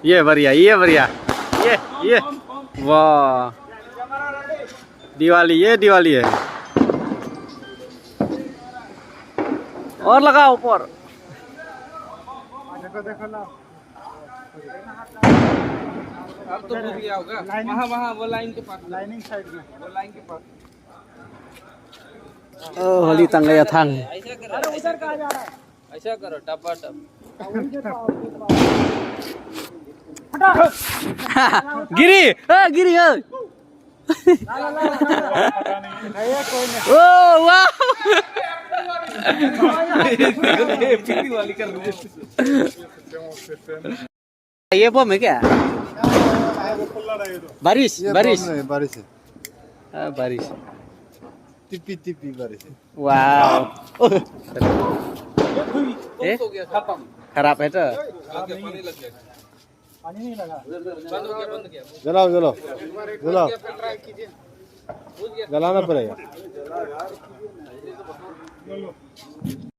ये बढ़िया, ये बढ़िया, ये वाह, दिवाली, ये दिवाली है। और लगाओ ऊपर। देखो देखो ला। अब तो भूल गया होगा। वहाँ वहाँ वो लाइन के पास, लाइनिंग साइड में, वो लाइन के पास। होली तंगया थांग। ऐसा करो, अरे उधर कहाँ जा रहा है? ऐसा करो, टपा टप। गिरी, गिरी है। ओ वाह, पिटी वाली कर दो। ये बम है क्या? बारिश, बारिश, बारिश है, बारिश। टिपी टिपी बारिश है। वाह, हो गया, खत्म। खराब है तो। पानी लग गया। पानी नहीं लगा। बंद हो गया, बंद हो गया। जलाओ जलाओ जलाओ, ट्राई कीजिए। जलाना पड़ेगा।